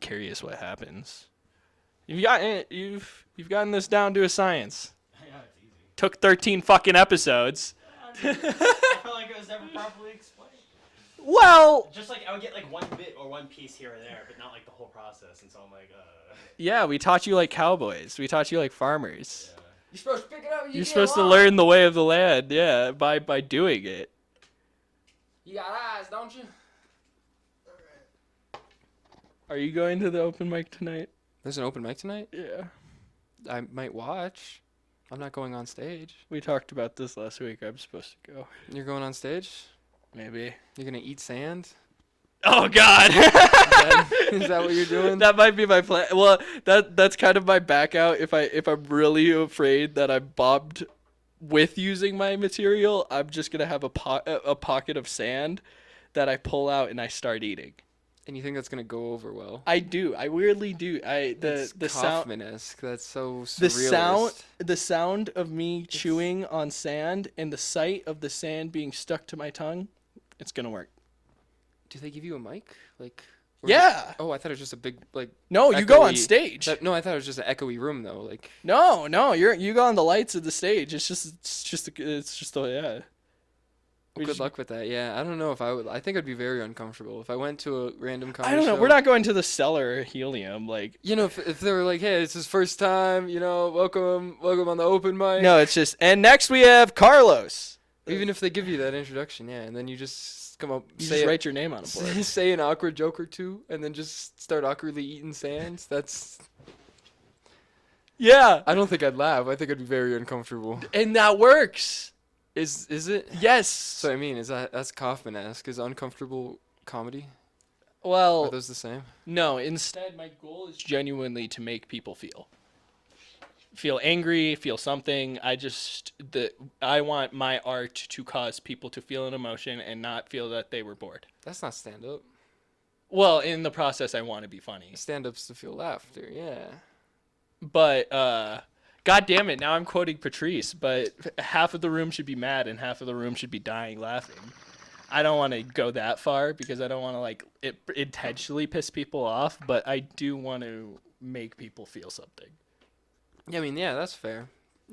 curious what happens. You've gotten this down to a science. Yeah, it's easy. Took 13 fucking episodes. I felt like it was never properly explained. Well, Just like I would get like one bit or one piece here or there, but not like the whole process. And so I'm like, yeah, we taught you like cowboys. We taught you like farmers. Yeah. You're supposed to pick it up. You're supposed to learn the way of the land, yeah, by doing it. You got eyes, don't you? Are you going to the open mic tonight? There's an open mic tonight? Yeah. I might watch. I'm not going on stage. We talked about this last week. I'm supposed to go. You're going on stage? Maybe. You're going to eat sand? Oh, God. Is that what you're doing? That might be my plan. Well, that's kind of my back out. If I'm really afraid that I'm bombed with using my material, I'm just going to have a pocket of sand that I pull out and I start eating. And you think that's gonna go over well? I do. I weirdly do. The sound. Kaufman-esque. That's so surrealist. The sound of me chewing on sand and the sight of the sand being stuck to my tongue, it's gonna work. Do they give you a mic? Like? Yeah. Oh, I thought it was just a big like. No, you go on stage. No, I thought it was just an echoey room though. Like. No, you go on the lights of the stage. It's just yeah. Good luck with that. Yeah, I don't know if I would. I think I'd be very uncomfortable if I went to a random comedy I don't know. show. We're not going to the cellar or Helium. Like, you know, if they were like, "Hey, it's his first time," you know, welcome on the open mic. No, it's just. And next we have Carlos. Even if they give you that introduction, yeah, and then you just come up, you just write your name on a board, say an awkward joke or two, and then just start awkwardly eating sand. That's. Yeah. I don't think I'd laugh. I think I'd be very uncomfortable. And that works. Is it? Yes. So I mean, that's Kaufman-esque? Is uncomfortable comedy? Well, are those the same? No. Instead, my goal is genuinely to make people feel angry, feel something. I want my art to cause people to feel an emotion and not feel that they were bored. That's not stand up. Well, in the process, I want to be funny. Stand up's to feel laughter, yeah. But God damn it, now I'm quoting Patrice, but half of the room should be mad and half of the room should be dying laughing. I don't want to go that far because I don't want to like intentionally piss people off, but I do want to make people feel something. Yeah, I mean, yeah, that's fair.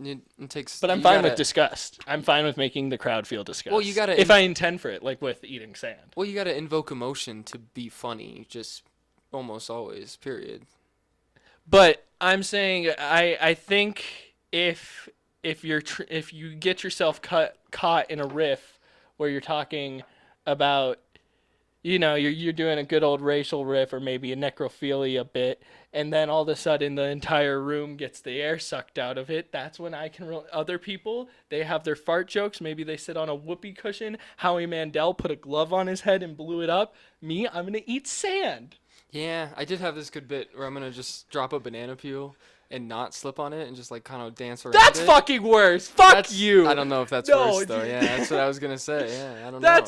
It takes. But I'm fine with disgust. I'm fine with making the crowd feel disgust. Well, you gotta. If I intend for it, like with eating sand. Well, you gotta invoke emotion to be funny, just almost always. Period. But I'm saying I think if you get yourself caught in a riff where you're talking about, you know, you're doing a good old racial riff or maybe a necrophilia bit, and then all of a sudden the entire room gets the air sucked out of it, that's when I can other people, they have their fart jokes, maybe they sit on a whoopee cushion, Howie Mandel put a glove on his head and blew it up. Me, I'm going to eat sand. Yeah, I did have this good bit where I'm going to just drop a banana peel and not slip on it and just like kind of dance around That's it. fucking worse. Fuck you. I don't know if that's worse though. Yeah, that's what I was going to say. Yeah, I don't know.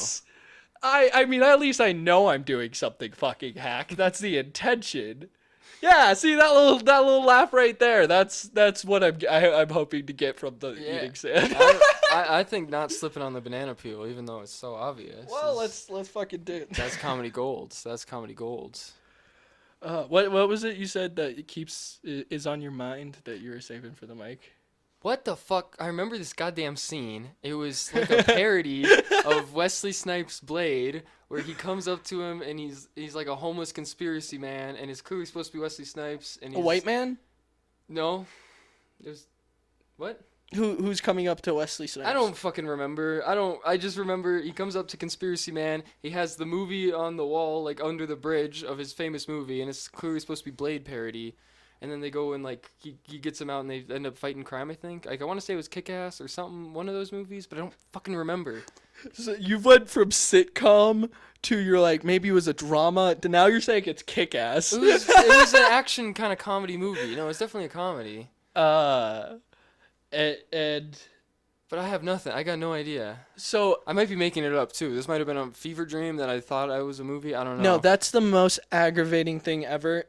I mean, at least I know I'm doing something fucking hack. That's the intention. Yeah, see that little laugh right there. That's what I'm hoping to get from the eating sand. I think not slipping on the banana peel, even though it's so obvious. Well, let's fucking do it. That's comedy golds. That's comedy golds. What was it you said that is on your mind that you were saving for the mic? What the fuck? I remember this goddamn scene. It was like a parody of Wesley Snipes' Blade, where he comes up to him and he's like a homeless conspiracy man, and it's clearly supposed to be Wesley Snipes. And a white man? No. There's what? Who's coming up to Wesley Snipes? I don't fucking remember. I just remember he comes up to Conspiracy Man. He has the movie on the wall, like under the bridge of his famous movie, and it's clearly supposed to be Blade parody. And then they go and like he gets him out and they end up fighting crime. I think I want to say it was Kick-Ass or something, one of those movies, but I don't fucking remember. So you've went from sitcom to you're like maybe it was a drama to now you're saying it's Kick-Ass. It was an action kind of comedy movie. You know, it's definitely a comedy. And but I have nothing. I got no idea. So I might be making it up too. This might have been a fever dream that I thought I was a movie. I don't know. No, that's the most aggravating thing ever.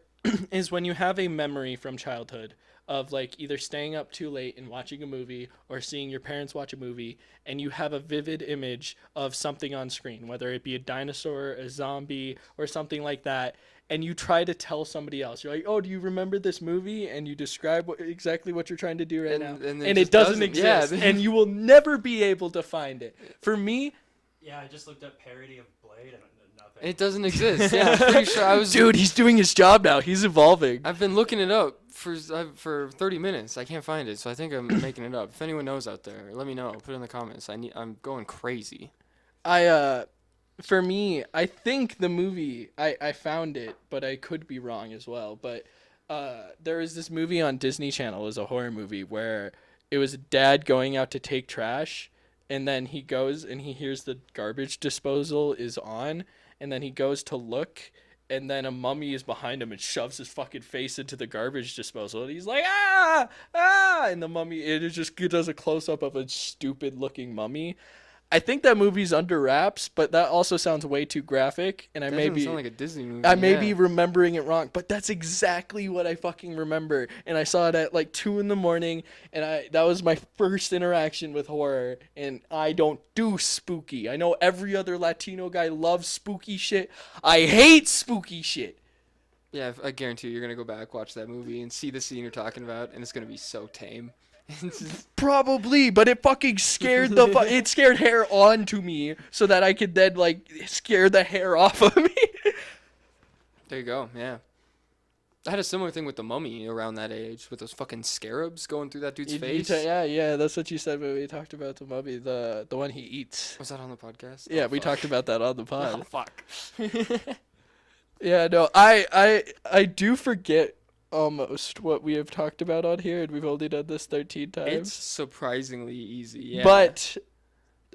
Is when you have a memory from childhood of like either staying up too late and watching a movie or seeing your parents watch a movie and you have a vivid image of something on screen, whether it be a dinosaur, a zombie, or something like that. and you try to tell somebody else. You're like, oh, do you remember this movie? And you describe exactly what you're trying to do right now. And And just it doesn't exist. Yeah. And you will never be able to find it. For me, Yeah, I just looked up parody of Blade and nothing. It doesn't exist. Yeah, I'm pretty sure Dude, he's doing his job now. He's evolving. I've been looking it up for 30 minutes. I can't find it, so I think I'm making it up. If anyone knows out there, let me know. Put it in the comments. I'm going crazy. For me, I think the movie, I found it, but I could be wrong as well. But there was this movie on Disney Channel. It was a horror movie where it was a dad going out to take trash, and then he goes and he hears the garbage disposal is on, and then he goes to look, and then a mummy is behind him and shoves his fucking face into the garbage disposal, and he's like, ah, and the mummy, it does a close-up of a stupid-looking mummy. I think that movie's under wraps, but that also sounds way too graphic, and That doesn't sound like a Disney movie. I may be remembering it wrong, but that's exactly what I fucking remember. And I saw it at like 2 a.m, and that was my first interaction with horror, and I don't do spooky. I know every other Latino guy loves spooky shit. I hate spooky shit. Yeah, I guarantee you're gonna go back, watch that movie, and see the scene you're talking about, and it's gonna be so tame. Probably, but it fucking scared it scared hair onto me so that I could then like scare the hair off of me. There you go. Yeah, I had a similar thing with the Mummy around that age, with those fucking scarabs going through that dude's face. Yeah, that's what you said when we talked about the mummy, the one he eats. Was that on the podcast? Yeah, we talked about that on the pod. Oh fuck. Yeah, no, I do forget almost what we have talked about on here, and we've only done this 13 times. It's surprisingly easy. Yeah. But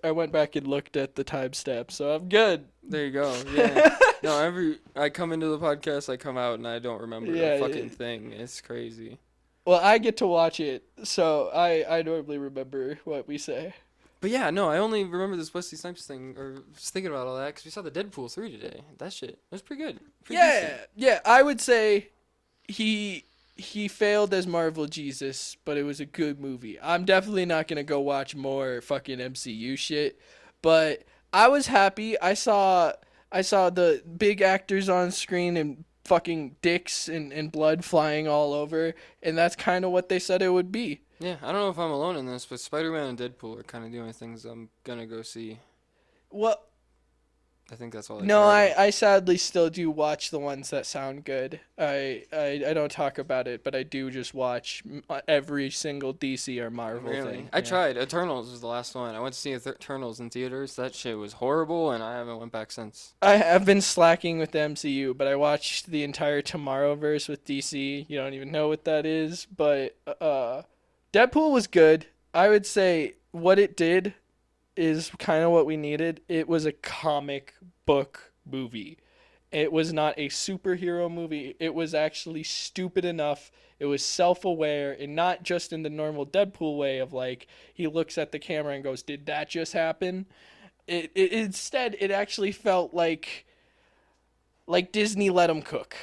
I went back and looked at the timestamp, so I'm good. There you go. Yeah. No, I come into the podcast, I come out, and I don't remember a fucking thing. It's crazy. Well, I get to watch it, so I normally remember what we say. But yeah, no, I only remember this Wesley Snipes thing, or was thinking about all that, because we saw the Deadpool 3 today. That shit was pretty good. Pretty decent. Yeah, I would say he failed as Marvel Jesus, but it was a good movie. I'm definitely not gonna go watch more fucking MCU shit, but I was happy. I saw the big actors on screen and fucking dicks and blood flying all over, and that's kind of what they said it would be. Yeah, I don't know if I'm alone in this, but Spider-Man and Deadpool are kind of the only things I'm gonna go see. Well, I think that's all. no, I sadly still do watch the ones that sound good. I don't talk about it, but I do just watch every single DC or Marvel thing. I tried. Eternals was the last one. I went to see Eternals in theaters. That shit was horrible, and I haven't went back since. I have been slacking with the MCU, but I watched the entire Tomorrowverse with DC. You don't even know what that is, but Deadpool was good. I would say what it did is kind of what we needed. It was a comic book movie. It was not a superhero movie. It was actually stupid enough. It was self-aware, and not just in the normal Deadpool way of like he looks at the camera and goes, "Did that just happen?" Instead, it actually felt like Disney let him cook.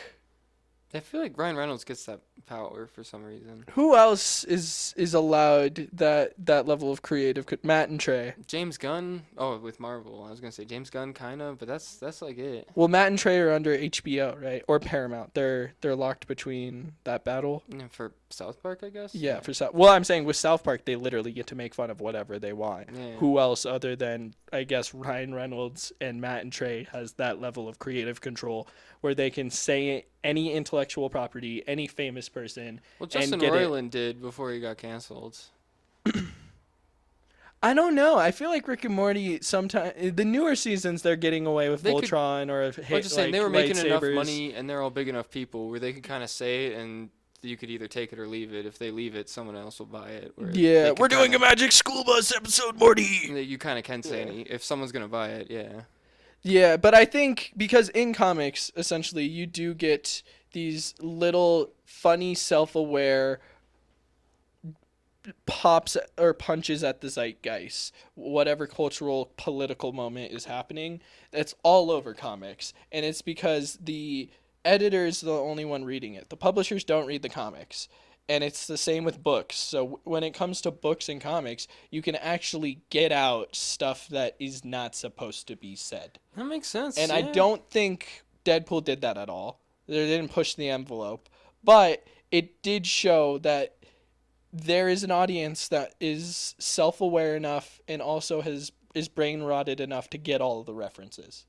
I feel like Ryan Reynolds gets that power for some reason. Who else is allowed that level of creative? Matt and Trey. James Gunn. Oh, with Marvel. I was gonna say James Gunn, kind of, but that's like it. Well, Matt and Trey are under HBO, right? Or Paramount. They're locked between that battle. And for South Park, I guess. Yeah, for South. Well, I'm saying with South Park, they literally get to make fun of whatever they want. Yeah. Who else other than I guess Ryan Reynolds and Matt and Trey has that level of creative control where they can say any intellectual property, any famous person. Well, Justin Roiland did before he got canceled. I don't know. I feel like Rick and Morty sometimes the newer seasons they're getting away with Voltron or I'm just saying they were making enough lightsabers. money and they're all big enough people where they could kind of say it and you could either take it or leave it. If they leave it, someone else will buy it. Yeah, we're doing a Magic School Bus episode, Morty. You kind of can say if someone's gonna buy it, yeah. Yeah, but I think because in comics, essentially, you do get these little funny, self-aware pops or punches at the zeitgeist, whatever cultural, political moment is happening. That's all over comics, and it's because the editor is the only one reading it. The publishers don't read the comics. And it's the same with books. So when it comes to books and comics, you can actually get out stuff that is not supposed to be said. That makes sense. And I don't think Deadpool did that at all. They didn't push the envelope. But it did show that there is an audience that is self-aware enough and also is brain rotted enough to get all of the references.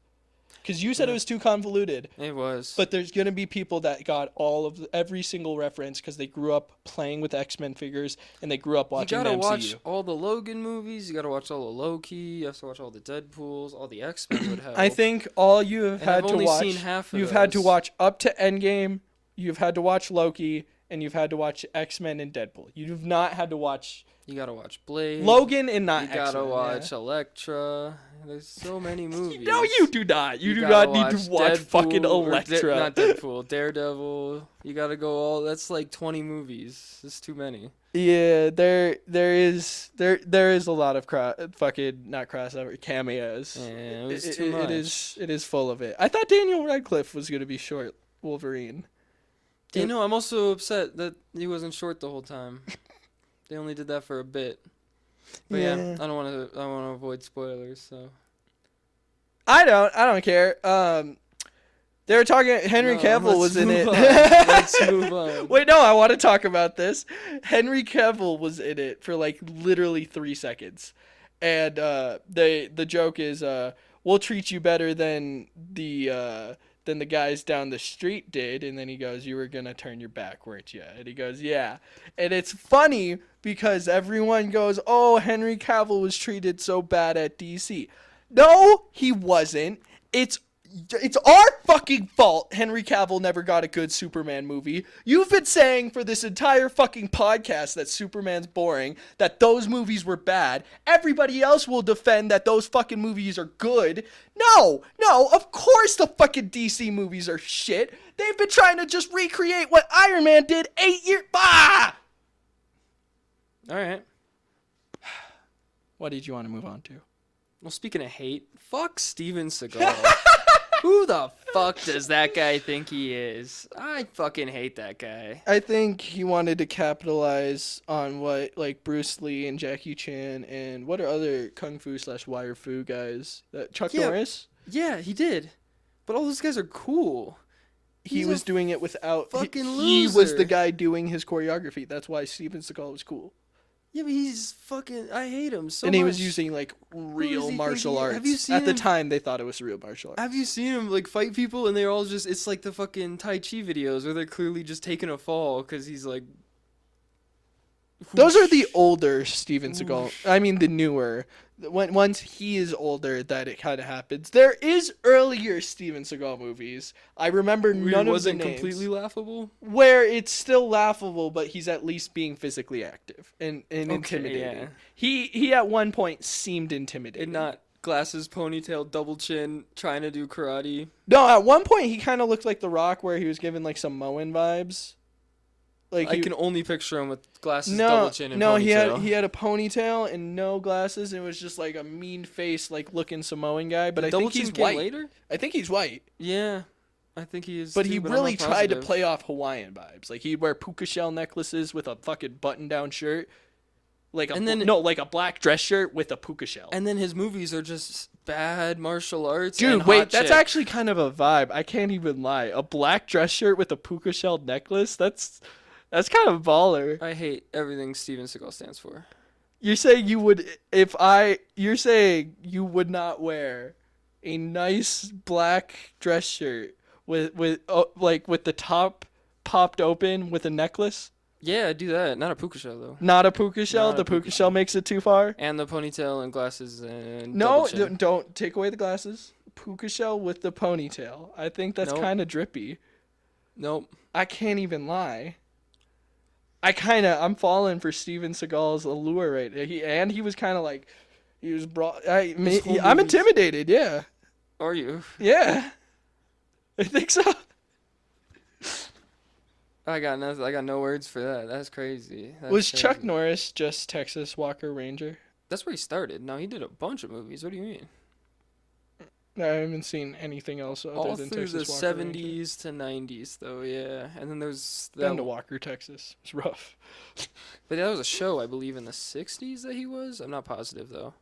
Because you said it was too convoluted. It was. But there's going to be people that got every single reference because they grew up playing with X-Men figures and they grew up watching the MCU. You gotta watch all the Logan movies. You gotta watch all the Loki. You have to watch all the Deadpools. All the X-Men would have. I think all you have had to watch. Seen half of you've those. had to watch up to Endgame. You've had to watch Loki, and you've had to watch X-Men and Deadpool. You've not had to watch. You gotta watch Blade. Logan and not X-Men. You gotta watch yeah. Elektra. There's so many movies. No, you do not. You do not need to watch Deadpool, fucking Elektra. Not Deadpool. Daredevil. You gotta go all. That's like 20 movies. It's too many. Yeah, there is a lot of fucking not crossover cameos. Yeah, it was too much. It is full of it. I thought Daniel Radcliffe was gonna be short Wolverine. You know, I'm also upset that he wasn't short the whole time. They only did that for a bit. But yeah, I don't want to avoid spoilers, so. I don't care. They were talking. Henry Cavill was in it. Let's move on. Wait, no, I want to talk about this. Henry Cavill was in it for like literally 3 seconds, and the joke is, we'll treat you better than the guys down the street did. And then he goes, you were gonna turn your back, weren't you? And he goes, yeah. And it's funny because everyone goes, oh, Henry Cavill was treated so bad at DC. No, he wasn't. It's our fucking fault Henry Cavill never got a good Superman movie. You've been saying for this entire fucking podcast that Superman's boring, that those movies were bad. Everybody else will defend that those fucking movies are good. No, of course the fucking DC movies are shit. They've been trying to just recreate what Iron Man did 8 years... Bah! Alright. What did you want to move on to? Well, speaking of hate, fuck Steven Seagal. Who the fuck does that guy think he is? I fucking hate that guy. I think he wanted to capitalize on what, like, Bruce Lee and Jackie Chan and what are other kung fu / wire fu guys? Chuck Norris? Yeah, he did. But all those guys are cool. He was doing it without... Fucking He loser. was the guy doing his choreography. That's why Steven Seagal was cool. Yeah, but he's fucking... I hate him so much. And he was using, like, real martial arts. Have you seen At the him? time, they thought it was real martial arts. Have you seen him, like, fight people and they're all just... It's like the fucking Tai Chi videos where they're clearly just taking a fall because he's, like... Those are the older Steven Seagal. I mean, the newer. Once he is older, that it kind of happens. There is earlier Steven Seagal movies. I remember none of the names. Wasn't completely laughable? Where it's still laughable, but he's at least being physically active and intimidating. Yeah. He at one point seemed intimidating. And not glasses, ponytail, double chin, trying to do karate. No, at one point he kind of looked like The Rock, where he was given like some Moen vibes. Like I can only picture him with glasses, double chin, and ponytail. he had a ponytail and no glasses. And it was just like a mean face, like looking Samoan guy. But I think he's white. Later? I think he's white. Yeah, I think he is. But too, he but really I'm not tried to positive. play off Hawaiian vibes. Like he'd wear puka shell necklaces with a fucking button-down shirt, like a black dress shirt with a puka shell. And then his movies are just bad martial arts. Dude, and wait, hot that's chick. actually kind of a vibe. I can't even lie. A black dress shirt with a puka shell necklace. That's kind of baller. I hate everything Steven Seagal stands for. You're saying you're saying you would not wear a nice black dress shirt with the top popped open with a necklace? Yeah, do that. Not a puka shell though. Not a puka shell. Not The a puka puka shell makes it too far. And the ponytail and glasses and No, double chin. don't take away the glasses. Puka shell with the ponytail. I think that's Nope. kind of drippy. Nope. I can't even lie. I'm falling for Steven Seagal's allure right now. He was kind of like, he was brought. I'm movies- intimidated. Yeah, Are you? yeah, I think so. I got nothing. I got no words for that. That's crazy. Was Chuck Norris just Texas Walker Ranger? That's where he started. No, he did a bunch of movies. What do you mean? I haven't seen anything else other All than through Texas the Walker Ranger. 70s to 90s, though. Yeah, and then there's Down that. to Walker, Texas. It's rough. But that was a show, I believe, in the 60s that he was. I'm not positive though.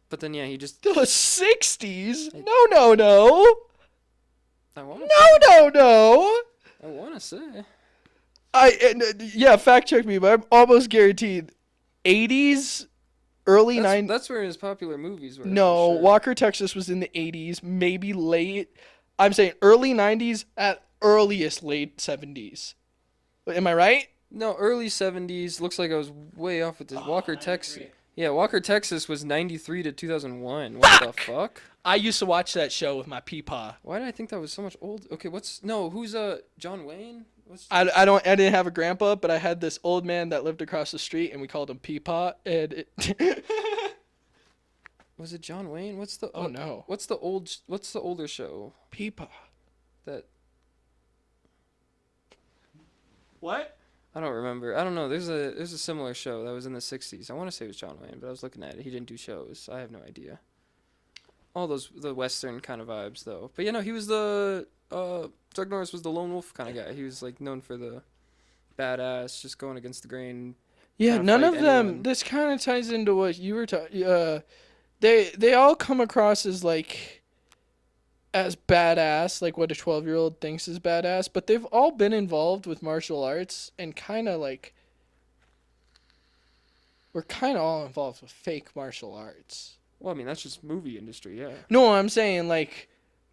But then yeah, he just The 60s? No. I want to. No. I want to say. Yeah, fact check me, but I'm almost guaranteed 80s, early 90s. That's where his popular movies were. No, for sure. Walker, Texas was in the 80s, maybe late. I'm saying early 90s at earliest late 70s. Am I right? No, early 70s. Looks like I was way off with this. Walker, Texas. Yeah, Walker, Texas was 93 to 2001. What the fuck? I used to watch that show with my peepaw. Why did I think that was so much old? Okay, who's John Wayne? I didn't have a grandpa, but I had this old man that lived across the street, and we called him Peepaw. And Was it John Wayne? What's the no. What's the older show? Peepaw. That What? I don't remember. I don't know. There's a similar show that was in the 60s. I want to say it was John Wayne, but I was looking at it. He didn't do shows. I have no idea. All the Western kind of vibes though. But he was Chuck Norris was the lone wolf kind of guy. He was like known for the badass, just going against the grain. Yeah, none of them. Anyone. This kind of ties into what you were talking. They all come across as as badass, like what a 12-year-old thinks is badass. But they've all been involved with martial arts and kind of we're kind of all involved with fake martial arts. Well, I mean that's just movie industry, yeah. No, I'm saying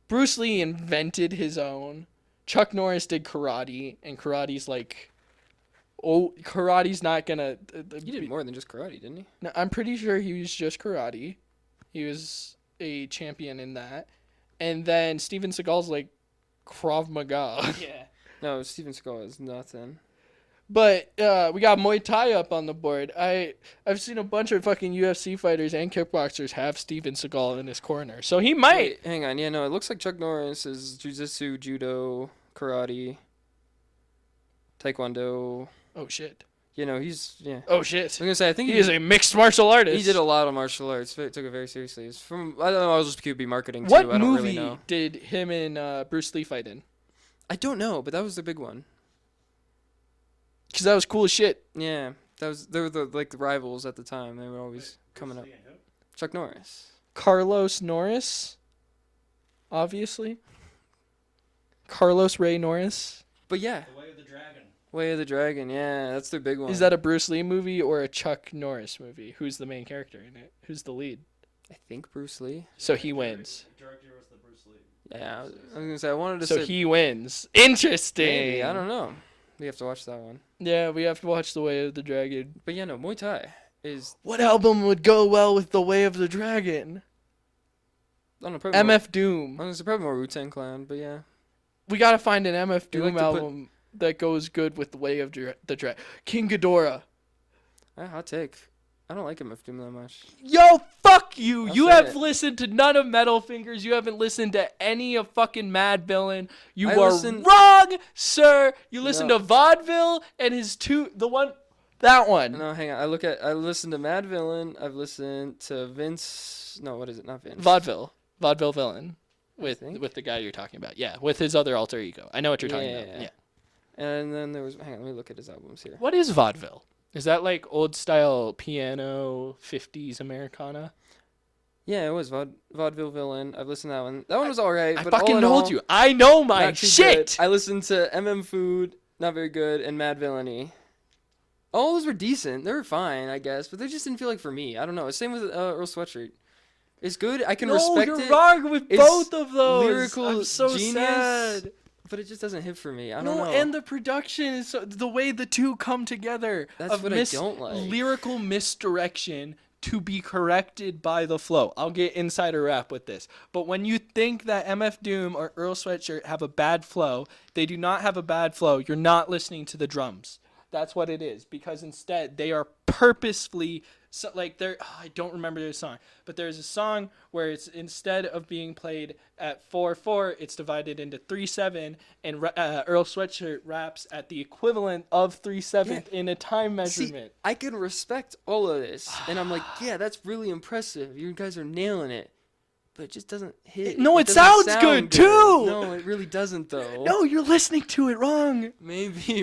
Bruce Lee invented his own. Chuck Norris did karate, and karate's karate's not gonna. He did more than just karate, didn't he? No, I'm pretty sure he was just karate. He was a champion in that. And then Steven Seagal's Krav Maga. Yeah. No, Steven Seagal is nothing. But we got Muay Thai up on the board. I've seen a bunch of fucking UFC fighters and kickboxers have Steven Seagal in his corner. So he might. Wait, hang on. Yeah, no, it looks like Chuck Norris is jiu-jitsu, judo, karate, taekwondo. Oh, shit. He's, yeah. Oh, shit. I was going to say, I think He is a mixed martial artist. he did a lot of martial arts. Took it very seriously. It's from, I don't know, I was just QB marketing, too. What I don't movie really know. did him and Bruce Lee fight in? I don't know, but that was the big one. Because that was cool as shit. Yeah. They were the rivals at the time. They were always coming up. Chuck Norris. Carlos Norris, obviously. Carlos Ray Norris. But yeah. The Way of the Dragon. Way of the Dragon, yeah. That's their big one. Is that a Bruce Lee movie or a Chuck Norris movie? Who's the main character in it? Who's the lead? I think Bruce Lee. So he wins. Director was the Bruce Lee. Yeah, I was gonna say I wanted to So say he wins. Interesting. maybe, I don't know. We have to watch that one. Yeah, we have to watch The Way of the Dragon. But yeah, no, Muay Thai is What album would go well with The Way of the Dragon? I don't know, probably more, MF Doom. I was probably more Wu-Tang Clan, but yeah. We gotta find an MF You like Doom to put- album that goes good with The Way of the Dragon. King Ghidorah. Hot take. I don't like MF Doom that much. Yo, fuck you. I'll You say have it. listened to none of Metal Fingers. You haven't listened to any of fucking Mad Villain. You I are listen- wrong, sir. You listen No. to Vaudeville and that one. No, hang on. I listened to Mad Villain. I've listened to Vince. No, what is it? Not Vince. Vaudeville Villain think. with the guy you're talking about. Yeah, with his other alter ego. I know what you're talking about. Yeah. And then there was. Hang on. Let me look at his albums here. What is vaudeville? Is that like old style piano 50s Americana? Yeah, it was Vaudeville Villain. I've listened to that one. That one was alright. I but all fucking in told all, you. I know my not too shit. good. I listened to Food, not very good, and Mad Villainy. All those were decent. They were fine, I guess, but they just didn't feel like for me. I don't know. Same with Earl Sweatshirt. It's good. I can respect you're it. wrong with It's both of those. lyrical I'm so genius, sad. but it just doesn't hit for me. I don't No, know. and the production is the way the two come together. That's of what I don't like. Lyrical misdirection to be corrected by the flow. I'll get insider rap with this. But when you think that MF Doom or Earl Sweatshirt have a bad flow, they do not have a bad flow. You're not listening to the drums. That's what it is. Because instead, they are purposefully... So, I don't remember their song, but there's a song where it's instead of being played at 4/4, it's divided into 3/7, and Earl Sweatshirt raps at the equivalent of 3/7 in a time measurement. See, I can respect all of this, and I'm like, yeah, that's really impressive. You guys are nailing it, but it just doesn't hit. No, it doesn't sounds sound good, too! No, it really doesn't, though. No, you're listening to it wrong. Maybe.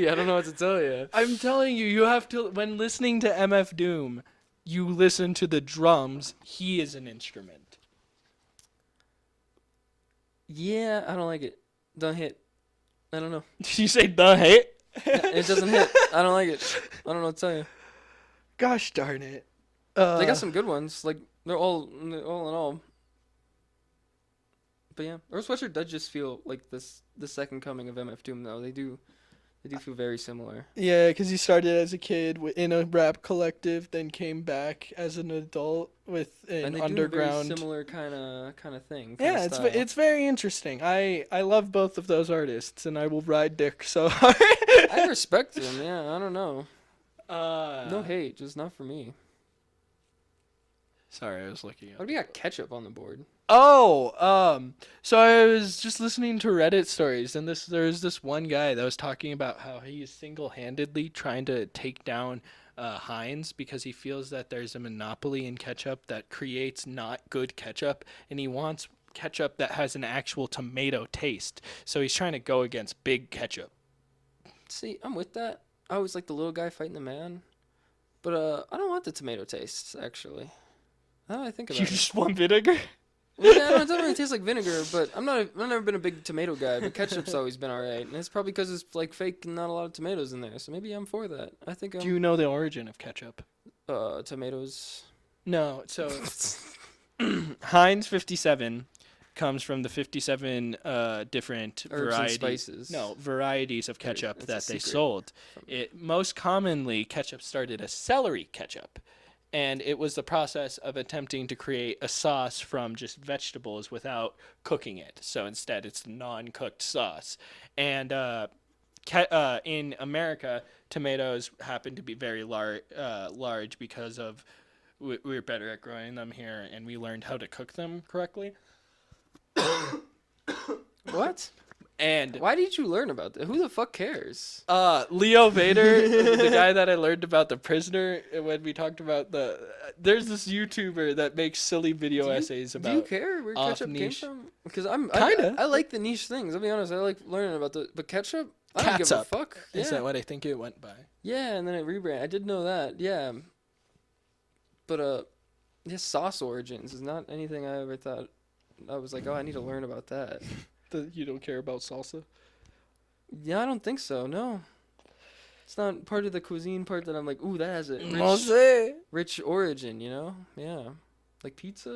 I don't know what to tell you. I'm telling you, you have to, when listening to MF Doom, you listen to the drums. He is an instrument. Yeah, I don't like it. Don't hit. I don't know. Did you say the hate? Yeah, it doesn't hit. I don't like it. I don't know what to tell you. Gosh darn it. They got some good ones. Like they're all in all. But yeah, Earl Sweatshirt does just feel like the second coming of MF Doom though. They do feel very similar. Yeah, because he started as a kid in a rap collective, then came back as an adult with an And they underground. do a very similar kind of thing. Yeah, style. it's very interesting. I love both of those artists, and I will ride Dick so hard. I respect them. Yeah, I don't know. No No hate, just not for me. Sorry, I was looking What up. do we got ketchup on the board? So I was just listening to Reddit stories, and there's this one guy that was talking about how he is single-handedly trying to take down Heinz because he feels that there's a monopoly in ketchup that creates not good ketchup, and he wants ketchup that has an actual tomato taste. So he's trying to go against Big Ketchup. See, I'm with that. I always like the little guy fighting the man, but I don't want the tomato taste actually. Now that I think about You it. just want vinegar? Well, yeah, no, it doesn't really taste like vinegar, but I've never been a big tomato guy, but ketchup's always been alright, and it's probably because it's like fake and not a lot of tomatoes in there, so maybe I'm for that. I think Do you know the origin of ketchup? tomatoes. No, so Heinz 57 comes from the 57 different Herbs and spices. varieties of ketchup That's a that they secret. sold. It most commonly ketchup started as celery ketchup, and it was the process of attempting to create a sauce from just vegetables without cooking it. So instead, it's non-cooked sauce. And in America, tomatoes happen to be very large because of we're better at growing them here, and we learned how to cook them correctly. What? And Why did you learn about that? Who the fuck cares? Leo Vader, the guy that I learned about The Prisoner when we talked about there's this YouTuber that makes silly video essays about. Do you care where ketchup came niche. from? Because Kinda. I like the niche things. I'll be honest. I like learning about but ketchup. I don't give a Catsup. fuck. Is Yeah. that what I think it went by? Yeah, and then it rebranded. I did know that. Yeah. But yeah, sauce origins is not anything I ever thought. I was like, oh, I need to learn about that. You don't care about salsa? Yeah, I don't think so. No. It's not part of the cuisine part that I'm like, ooh, that has a rich origin, you know? Yeah. Like pizza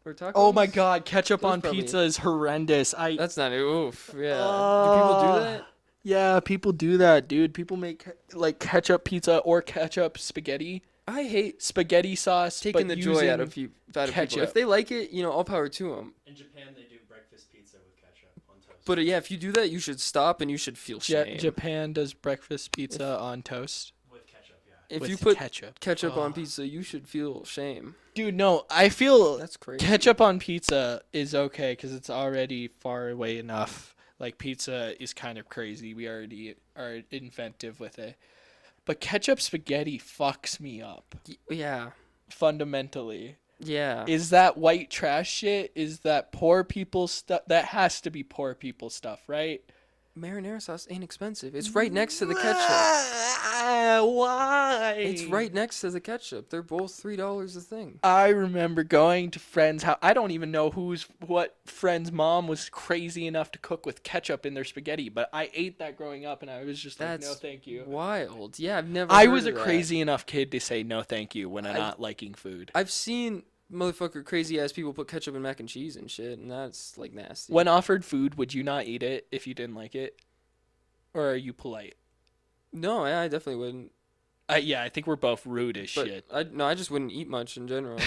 or tacos? Oh my god, ketchup Those on probably- pizza is horrendous. That's not oof. Yeah. Do people do that? Yeah, people do that, dude. People make like ketchup pizza or ketchup spaghetti. I hate Spaghetti sauce, taking but the joy out of using people. ketchup. If they like it, all power to them. In Japan, they do breakfast pizza with ketchup on toast. But yeah, if you do that, you should stop and you should feel shame. Japan does breakfast pizza on toast. With ketchup, yeah. If with you put ketchup. on pizza, you should feel shame. Dude, no, I feel That's crazy. ketchup on pizza is okay because it's already far away enough. Like, pizza is kind of crazy. We already are inventive with it. But ketchup spaghetti fucks me up. Yeah. Fundamentally. Yeah. Is that white trash shit? Is that poor people stuff? That has to be poor people stuff, right? Marinara sauce ain't expensive. It's right next to the ketchup. Why? It's right next to the ketchup. They're both $3 a thing. I remember going to friends' house. I don't even know what friend's mom was crazy enough to cook with ketchup in their spaghetti, but I ate that growing up, and I was just That's like, no, thank you. wild. Yeah, I've never. I heard was a of that. crazy enough kid to say no, thank you when I'm not liking food. I've seen motherfucker crazy ass people put ketchup in mac and cheese and shit, and that's like nasty. When offered food, would you not eat it if you didn't like it, or are you polite? No, I definitely wouldn't. Yeah, I think we're both rude as But shit. I just wouldn't eat much in general.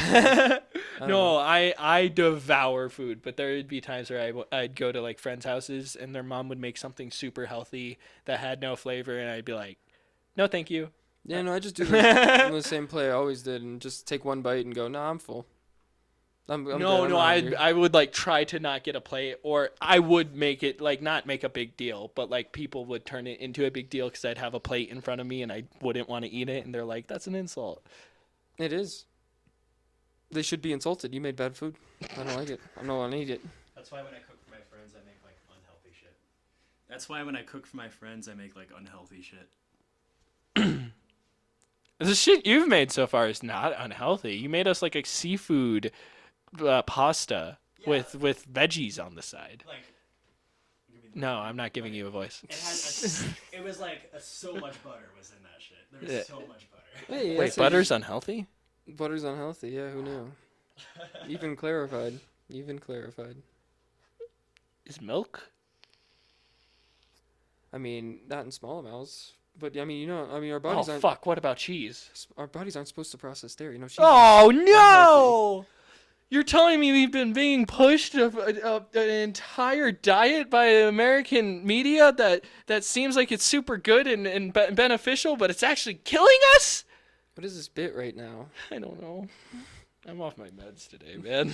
No, I devour food, but there would be times where I'd go to like friends' houses and their mom would make something super healthy that had no flavor, and I'd be like, no, thank you. Yeah, no, I just do the same play I always did, and just take one bite and go, nah, I'm full. I'm good, I'm not hungry. I would like try to not get a plate, or I would make it like not make a big deal, but like people would turn it into a big deal because I'd have a plate in front of me and I wouldn't want to eat it, and they're like, that's an insult. It is. They should be insulted. You made bad food. I don't like it. I'm not gonna eat it. That's why when I cook for my friends, I make like unhealthy shit. That's why when I cook for my friends, I make like unhealthy shit. The shit you've made so far is not unhealthy. You made us like a seafood pasta. Yeah. with veggies on the side. Like. No, I'm not giving you a voice. It was like so much butter was in that shit. There was Yeah. so much butter. Hey, Wait, butter's unhealthy? Butter's unhealthy. Yeah, who knew? Even clarified. Is milk? I mean, not in small amounts, but I mean, our Oh bodies aren't. fuck! What about cheese? Our bodies aren't supposed to process dairy. You know, cheese. Oh is no! You're telling me we've been being pushed an entire diet by American media that seems like it's super good and beneficial, but it's actually killing us? What is this bit right now? I don't know. I'm off my meds today, man.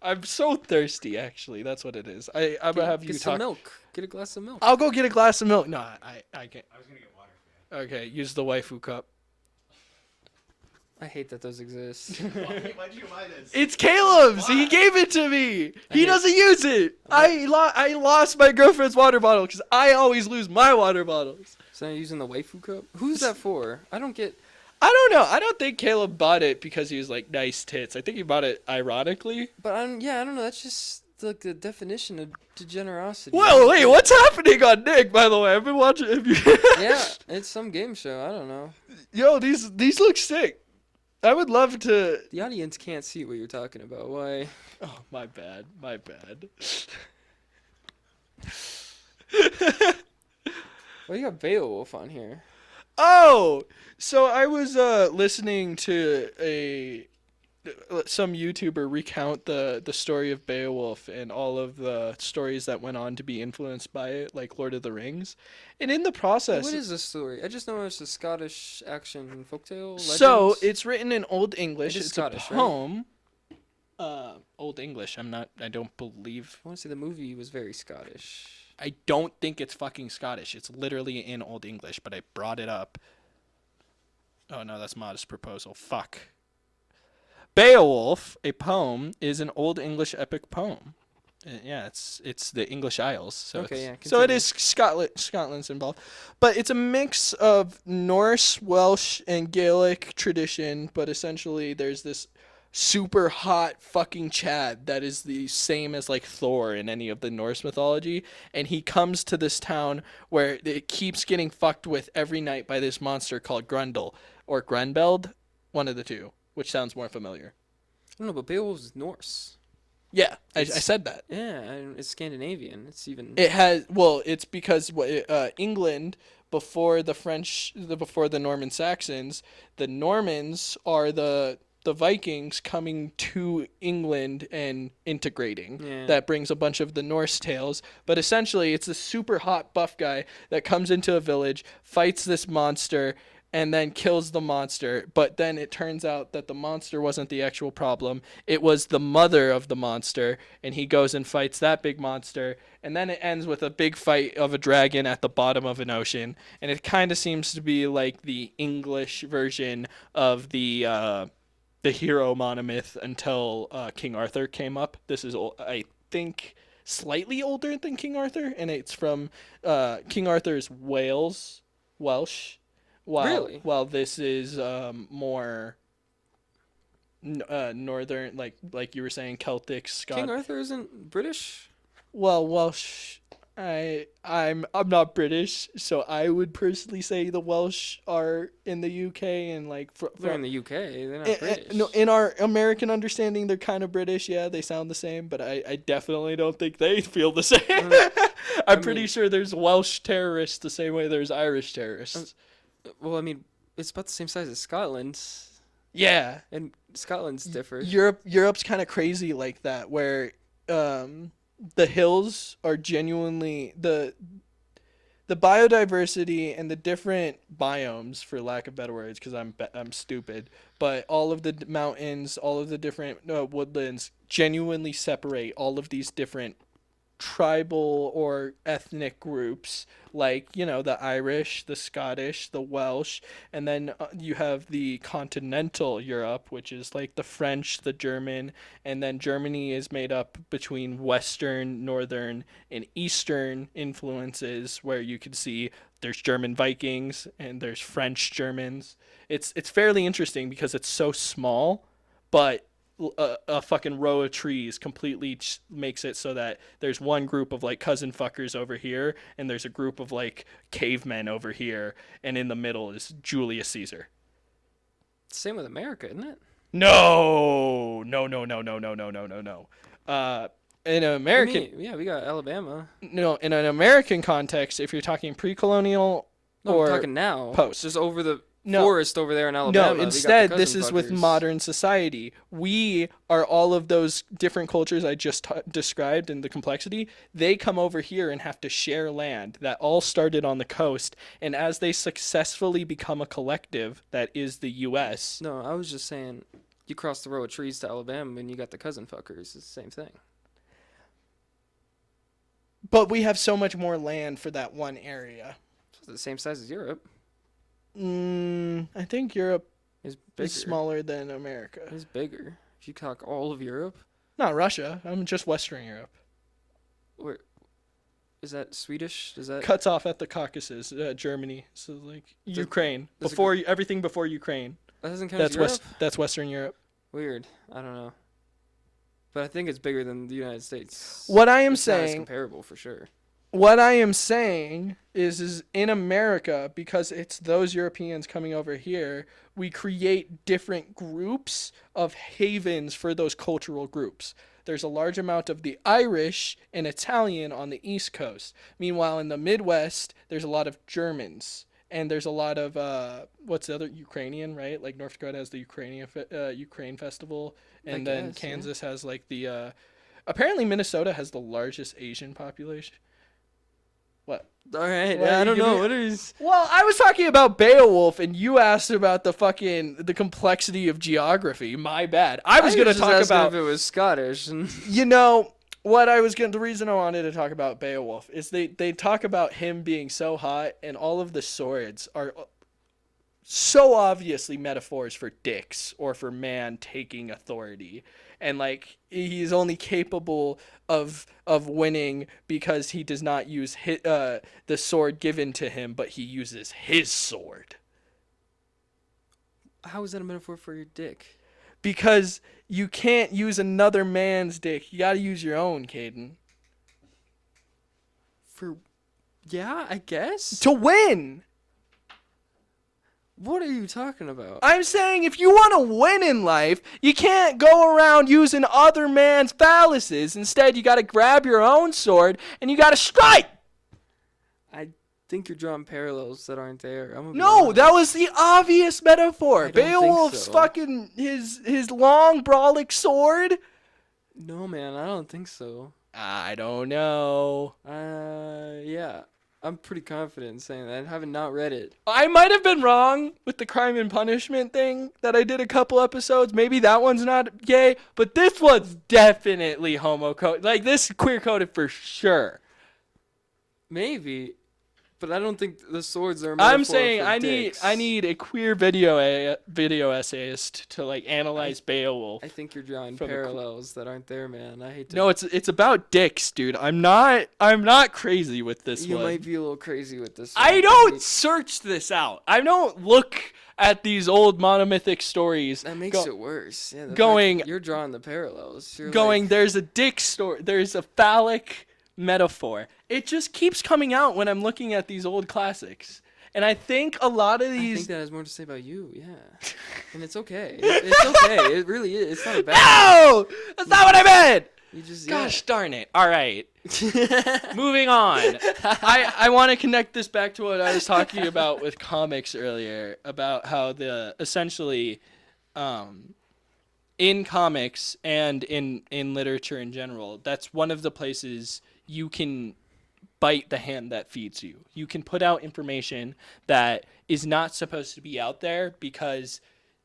I'm so thirsty, actually. That's what it is. I'm gonna have you Get talk. some milk. Get a glass of milk. I'll go get a glass of milk. No, I can't. I was gonna get water for you. Okay, use the waifu cup. I hate that those exist. Why'd you buy this? It's Caleb's. He Why? gave it to me. He hate- doesn't use it. I lost my girlfriend's water bottle because I always lose my water bottles. So you're using the waifu cup? Who's that for? I don't get. I don't know. I don't think Caleb bought it because he was like nice tits. I think he bought it ironically. But I don't know. That's just like the definition of degenerosity. Whoa, wait, what's happening on Nick? By the way, I've been watching. Yeah, it's some game show. I don't know. Yo, these look sick. I would love to. The audience can't see what you're talking about. Why? Oh, my bad. My bad. Well, you got Beowulf on here. Oh, so I was listening to some YouTuber recount the story of Beowulf and all of the stories that went on to be influenced by it, like Lord of the Rings. And in the process, What is this story? I just know it's a Scottish action folktale. so legends. it's written in Old English. It is It's Scottish, a right? poem. Old English. I don't believe. I want to say the movie was very Scottish. I don't think it's fucking Scottish. It's literally in Old English, but I brought it up. Oh no, that's Modest Proposal. Fuck. Beowulf, a poem, is an Old English epic poem. Yeah, it's the English Isles, so Okay, yeah, so it continue. is Scotland's involved, but it's a mix of Norse, Welsh, and Gaelic tradition. But essentially, there's this super hot fucking Chad that is the same as like Thor in any of the Norse mythology, and he comes to this town where it keeps getting fucked with every night by this monster called Grundle or Grenbeld, one of the two, which sounds more familiar. I don't know, but Beowulf is Norse. Yeah, I It's- said that. Yeah, and it's Scandinavian. It's even. It has it's because England before the French, before the Norman Saxons, the Normans are the Vikings coming to England and integrating. Yeah. That brings a bunch of the Norse tales, but essentially it's a super hot buff guy that comes into a village, fights this monster, and then kills the monster. But then it turns out that the monster wasn't the actual problem. It was the mother of the monster, and he goes and fights that big monster. And then it ends with a big fight of a dragon at the bottom of an ocean. And it kind of seems to be like the English version of the hero monomyth until King Arthur came up. This is, I think, slightly older than King Arthur, and it's from King Arthur's Welsh. Really? While this is more northern, like you were saying, Celtic, King Arthur isn't British? Well, Welsh. I'm not British, so I would personally say the Welsh are in the UK and like They're in the UK. They're not British. no, in our American understanding, they're kind of British. Yeah, they sound the same, but I definitely don't think they feel the same. I'm pretty mean- sure there's Welsh terrorists the same way there's Irish terrorists. Well, I mean, it's about the same size as Scotland, Yeah, and Scotland's different. Europe's kind of crazy like that, where the hills are genuinely the biodiversity and the different biomes, for lack of better words, because I'm stupid, but all of the mountains, all of the different woodlands genuinely separate all of these different tribal or ethnic groups, like, you know, the Irish, the Scottish, the Welsh, and then you have the continental Europe, which is like the French, the German, and then Germany is made up between Western, Northern, and Eastern influences, where you can see there's German Vikings and there's French Germans. It's fairly interesting because it's so small, but a fucking row of trees completely makes it so that there's one group of like cousin fuckers over here and there's a group of like cavemen over here, and in the middle is Julius Caesar. Same with America, isn't it? No, no, no, no, no, no, no, no, no, no. In an American, Yeah, we got Alabama. no, in an American context, if you're talking pre-colonial No, or I'm talking now. post. Just over the No. forest over there in Alabama. No, we got instead, the this cousin is with fuckers. modern society. We are all of those different cultures I just described in the complexity. They come over here and have to share land that all started on the coast. And as they successfully become a collective that is the U.S. No, I was just saying, you cross the row of trees to Alabama and you got the cousin fuckers. It's the same thing. But we have so much more land for that one area. It's the same size as Europe. I think Europe It's bigger. is smaller than America. It's bigger. If you talk all of Europe, Not Russia. I'm just Western Europe. where is that Swedish? Is that Cuts off at the Caucasus, Germany. So like Ukraine. there's a Before everything before Ukraine. that doesn't count as That's Europe? That's Western Europe. Weird. I don't know. But I think it's bigger than the United States. What I am It's not as saying, comparable for sure. what I am saying is in America, because it's those Europeans coming over here, we create different groups of havens for those cultural groups. There's a large amount of the Irish and Italian on the East Coast. Meanwhile, in the Midwest, there's a lot of Germans. And there's a lot of what's the other Ukrainian, right? Like North Dakota has the Ukraine festival, and then guess, yeah. Kansas has like the. Apparently, Minnesota has the largest Asian population. What? All right. Why I you don't giving know. me- What is? Well, I was talking about Beowulf, and you asked about the complexity of geography. My bad. I was gonna just talk asking about if it was Scottish. And the reason I wanted to talk about Beowulf is they talk about him being so hot, and all of the swords are so obviously metaphors for dicks or for man taking authority, and like he's only capable of winning because he does not use the sword given to him, but he uses his sword. how is that a metaphor for your dick? Because you can't use another man's dick. You gotta use your own, Caden. Yeah, I guess. To win! What are you talking about? I'm saying if you want to win in life, you can't go around using other man's phalluses. Instead, you gotta grab your own sword and you gotta strike! I think you're drawing parallels that aren't there. I'm gonna be No, honest. that was the obvious metaphor. I don't think Beowulf's so. fucking his long brolic sword. No, man, I don't think so. I don't know. Yeah. I'm pretty confident in saying that. I haven't not read it. I might have been wrong with the crime and punishment thing that I did a couple episodes. Maybe that one's not gay, but this one's definitely homo-coded. Like, this queer-coded for sure. Maybe, but I don't think the swords are a metaphor I'm saying for I dicks. need a queer video essayist to like analyze Beowulf. I think you're drawing From a parallels that aren't there, man. I hate to. No, it's about dicks, dude. I'm not crazy with this You one. might be a little crazy with this. I one. don't search this out. I don't look at these old monomythic stories. That makes it worse. Yeah, the fact going- that you're drawing the parallels. You're Going, like, there's a dick story. There's a phallic metaphor. It just keeps coming out when I'm looking at these old classics. And I think a lot of I these. think that has more to say about you. Yeah, and it's okay. It's okay. It really is. It's not a bad. No! That's not what I meant! You just Gosh darn it. All right. Moving on. I want to connect this back to what I was talking about with comics earlier, about how essentially in comics and in literature in general, that's one of the places you can bite the hand that feeds you. You can put out information that is not supposed to be out there because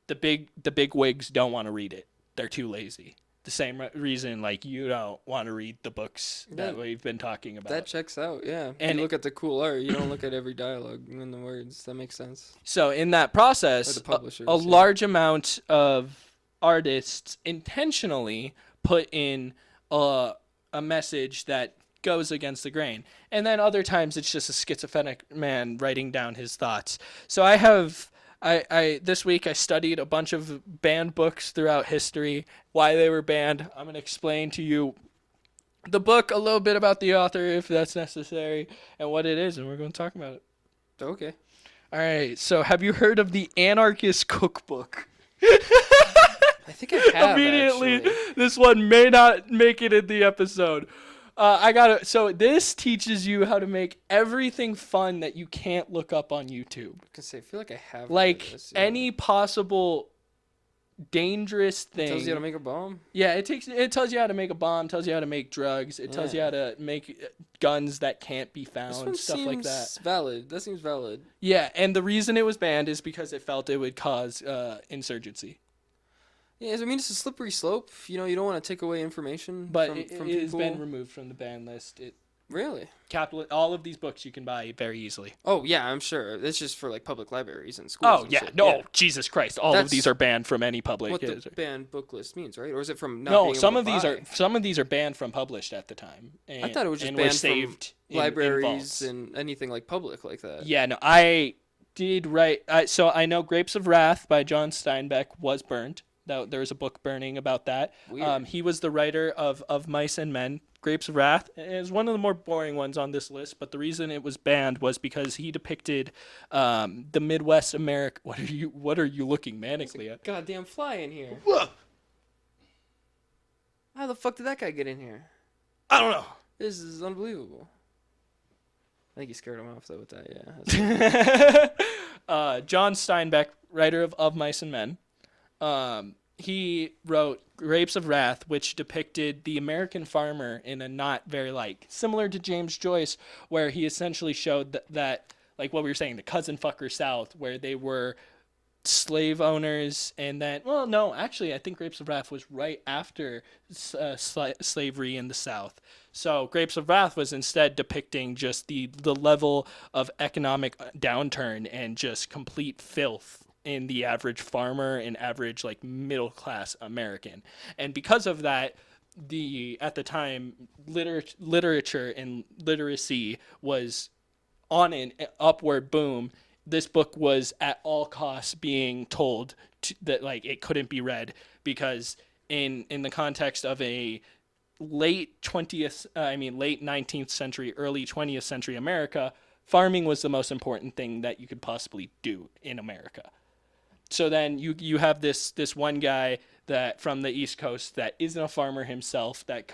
the big wigs don't want to read it. They're too lazy. The same reason like you don't want to read the books that we've been talking about. That checks out. Yeah. And you look at the cool art. You don't look at every dialogue in the words. That makes sense. So in that process, Or the publishers, a yeah. large amount of artists intentionally put in a message that goes against the grain. And then other times it's just a schizophrenic man writing down his thoughts. So I have I this week I studied a bunch of banned books throughout history, why they were banned. I'm gonna explain to you the book, a little bit about the author if that's necessary, and what it is, and we're gonna talk about it. Okay. All right. So, have you heard of the Anarchist Cookbook? I think I have Immediately, actually. this one may not make it in the episode. I got it. So this teaches you how to make everything fun that you can't look up on YouTube. I feel like I have. heard Like of this, yeah. any possible dangerous It thing. tells you how to make a bomb. Yeah, it tells you how to make a bomb, tells you how to make drugs, it tells you how to make guns that can't be This found, one stuff like that. seems valid. That seems valid. Yeah, and the reason it was banned is because it felt it would cause insurgency. Yeah, I mean it's a slippery slope. You know, you don't want to take away information But from it people. has been removed from the ban list. Really? All of these books you can buy very easily. Oh yeah, I'm sure. It's just for like public libraries and schools. Oh and yeah, shit. no, Yeah. Jesus Christ! All of That's these are banned from any public. What the banned book list means, right? Or is it from not No, being some able of to buy? some of these are banned from published at the time. And, I thought it was just and banned were saved from in libraries vaults. and anything like public like that. Yeah, no, I did write. So I know Grapes of Wrath by John Steinbeck was burned. There was a book burning about that. Weird. He was the writer of Mice and Men. Grapes of Wrath is one of the more boring ones on this list, but the reason it was banned was because he depicted the Midwest America. What are you looking manically at? Goddamn fly in here. Whoa. How the fuck did that guy get in here? I don't know. This is unbelievable. I think you scared him off though with that. Yeah. John Steinbeck, writer of Mice and Men. He wrote Grapes of Wrath, which depicted the American farmer in a not very similar to James Joyce, where he essentially showed that like what we were saying, the cousin fucker South, where they were slave owners, and then actually I think Grapes of Wrath was right after slavery in the South. So Grapes of Wrath was instead depicting just the level of economic downturn and just complete filth in the average farmer and average middle class American. And because of that, at the time literature and literacy was on an upward boom. This book was at all costs being told that it couldn't be read because in the context of a late 19th century, early 20th century America, farming was the most important thing that you could possibly do in America. So then you have this one guy that from the East Coast that isn't a farmer himself that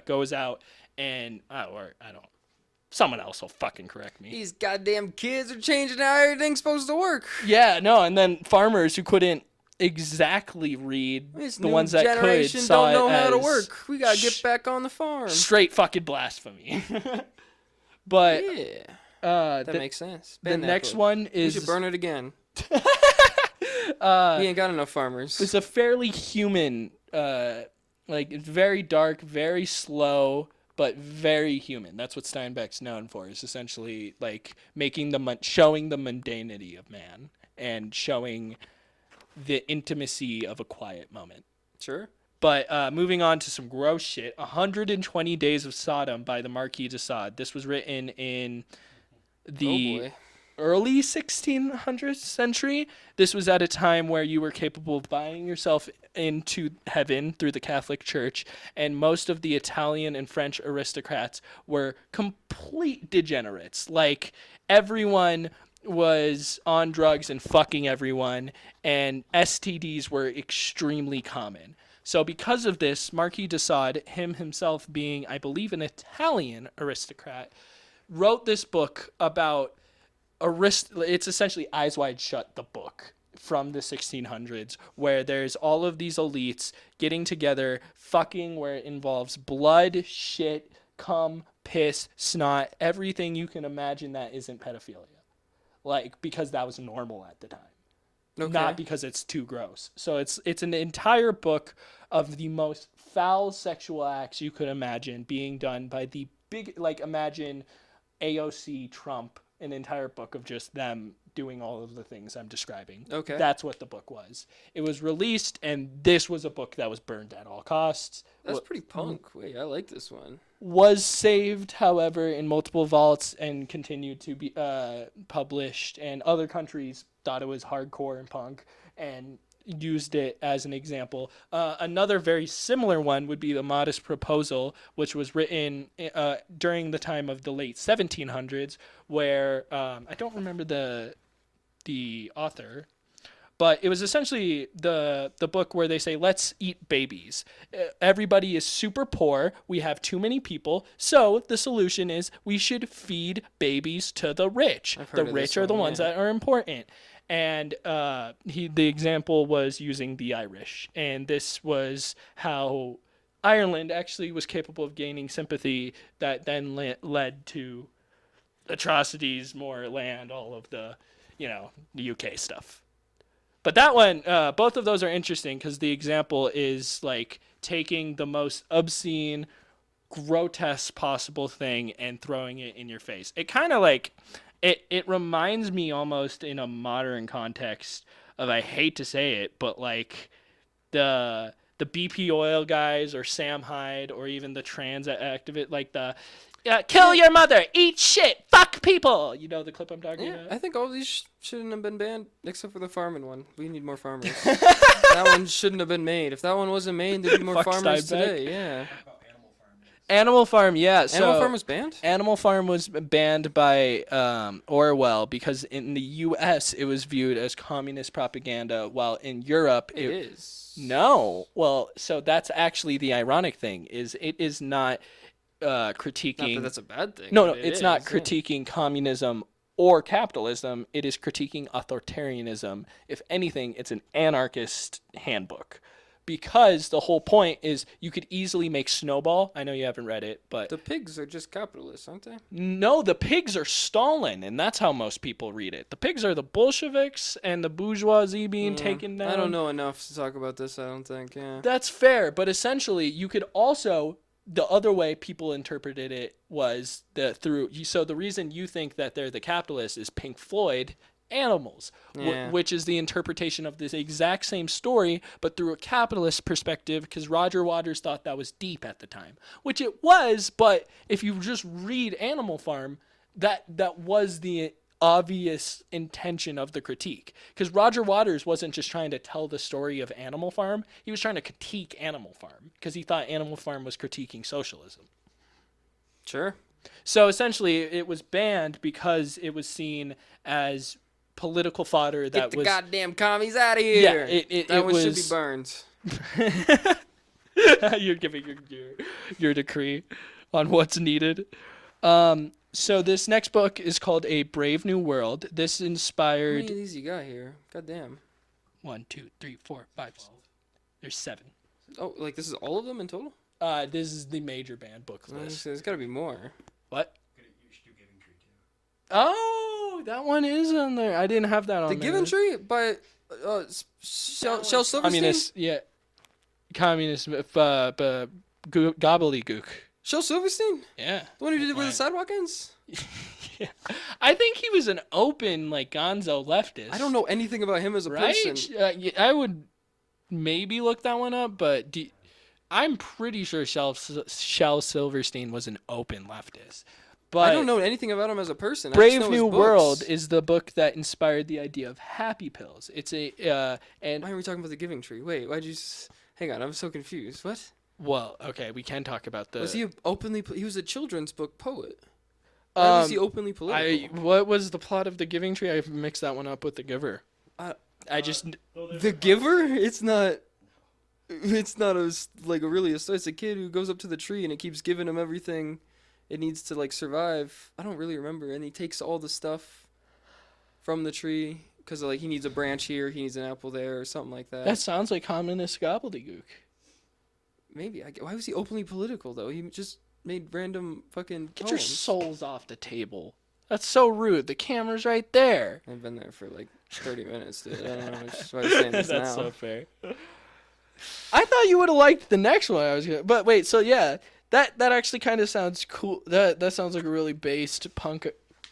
goes out and someone else will fucking correct me. These goddamn kids are changing how everything's supposed to work. Yeah, no, and then farmers who couldn't exactly read, the ones that could, saw don't know it how to as work. We gotta get back on the farm. straight fucking blasphemy. But Yeah, that the makes sense. the Ban that next book. one We is should burn it again. We ain't got enough farmers. it's a fairly human, it's very dark, very slow, but very human. That's what Steinbeck's known for. Is essentially showing the mundanity of man and showing the intimacy of a quiet moment. Sure. But moving on to some gross shit, 120 Days of Sodom by the Marquis de Sade. This was written in the Oh boy. early 1600th century. This was at a time where you were capable of buying yourself into heaven through the Catholic Church, and most of the Italian and French aristocrats were complete degenerates. Everyone was on drugs and fucking everyone, and STDs were extremely common. So because of this, Marquis de Sade, himself being, I believe, an Italian aristocrat, wrote this book about it's essentially Eyes Wide Shut, the book from the 1600s, where there's all of these elites getting together, fucking, where it involves blood, shit, cum, piss, snot, everything you can imagine that isn't pedophilia. Because that was normal at the time. Okay. Not because it's too gross. So it's an entire book of the most foul sexual acts you could imagine being done by the big, imagine AOC Trump an entire book of just them doing all of the things I'm describing. Okay. That's what the book was. It was released, and this was a book that was burned at all costs. That's pretty punk. Wait, I like this one. Was saved, however, in multiple vaults and continued to be published, and other countries thought it was hardcore and punk and used it as an example. Another very similar one would be The Modest Proposal, which was written during the time of the late 1700s, where I don't remember the author, but it was essentially the book where they say, let's eat babies. Everybody is super poor. We have too many people. So the solution is we should feed babies to the rich. The rich are the ones that are important. And the example was using the Irish. And this was how Ireland actually was capable of gaining sympathy that then led to atrocities, more land, all of the UK stuff. But that one, both of those are interesting because the example is like taking the most obscene, grotesque possible thing and throwing it in your face. It kind of like, it reminds me almost in a modern context of, I hate to say it, but like the BP oil guys or Sam Hyde or even the trans activist, like the kill your mother, eat shit, fuck people. You know the clip I'm talking about? I think all these shouldn't have been banned, except for the farming one. We need more farmers. That one shouldn't have been made. If that one wasn't made, there'd be more Fuck farmers Steinbeck. today. Yeah. Animal Farm, yeah. Animal Farm was banned? Animal Farm was banned by Orwell because in the U.S. it was viewed as communist propaganda, while in Europe It is. No. Well, so that's actually the ironic thing, is it is not critiquing... Not that that's a bad thing. No, it's not critiquing communism or capitalism. It is critiquing authoritarianism. If anything, it's an anarchist handbook. Because the whole point is you could easily make Snowball. I know you haven't read it, but... The pigs are just capitalists, aren't they? No, the pigs are Stalin, and that's how most people read it. The pigs are the Bolsheviks and the bourgeoisie being taken down. I don't know enough to talk about this, I don't think, yeah. That's fair, but essentially you could also... The other way people interpreted it was so the reason you think that they're the capitalists is Pink Floyd, Animals, which is the interpretation of this exact same story, but through a capitalist perspective, because Roger Waters thought that was deep at the time, which it was. But if you just read Animal Farm, that was the obvious intention of the critique, because Roger Waters wasn't just trying to tell the story of Animal Farm, he was trying to critique Animal Farm because he thought Animal Farm was critiquing socialism. Sure. So essentially it was banned because it was seen as political fodder that Get the goddamn commies out of here. Yeah, that one should be burned. You're giving your decree on what's needed. So this next book is called A Brave New World. This inspired... How many of these you got here? Goddamn. 1, 2, 3, 4, 5. There's 7. Oh, like this is all of them in total? This is the major banned book list. There's got to be more. What? You should do Giving Tree too. Oh, that one is on there. I didn't have that on The there. Giving Tree by Shel Silverstein? Communist, yeah. Communist, gobbledygook. Shel Silverstein? Yeah. The one who did it with the sidewalk ends? Yeah. I think he was an open, like, gonzo leftist. I don't know anything about him as a person. I would maybe look that one up, but I'm pretty sure Shel Silverstein was an open leftist. But I don't know anything about him as a person. Brave New World is the book that inspired the idea of happy pills. It's and why are we talking about the Giving Tree? Wait, why'd you... Hang on, I'm so confused. What? Well, okay, we can talk about the... Was he he was a children's book poet. Why was he openly political? What was the plot of The Giving Tree? I mixed that one up with The Giver. The Giver? It's not really a story. It's a kid who goes up to the tree and it keeps giving him everything it needs to, like, survive. I don't really remember. And he takes all the stuff from the tree because, like, he needs a branch here, he needs an apple there, or something like that. That sounds like communist gobbledygook. Maybe. Why was he openly political, though? He just made random fucking Get your poems. souls off the table. That's so rude. The camera's right there. I've been there for, like, 30 minutes, dude. I don't know why I'm saying this That's now. so fair. I thought you would have liked the next one. But wait, so yeah, that actually kind of sounds cool. That sounds like a really based punk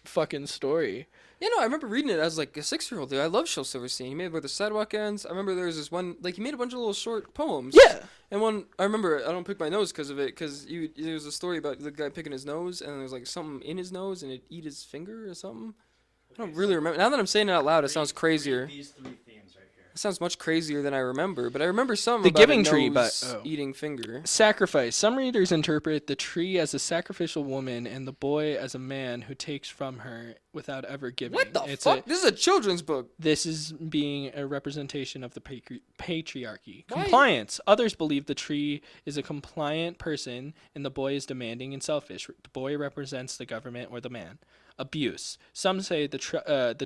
fucking story. Yeah, no, I remember reading it as like a 6-year-old. Dude. I love Shel Silverstein. He made where the sidewalk ends. I remember there was this one, like he made a bunch of little short poems. Yeah. And one, I remember, I don't pick my nose because of it, because there was a story about the guy picking his nose, and there was like something in his nose, and it'd eat his finger or something. I don't really remember. Now that I'm saying it out loud, it sounds crazier. These 3 themes right here. It sounds much crazier than I remember, but I remember something The about giving a tree, but- nose oh. eating finger. Sacrifice. Some readers interpret the tree as a sacrificial woman and the boy as a man who takes from her without ever giving. What the It's fuck? This is a children's book. This is being a representation of the patriarchy. Why? Compliance. Others believe the tree is a compliant person and the boy is demanding and selfish. The boy represents the government or the man. Abuse. Some say the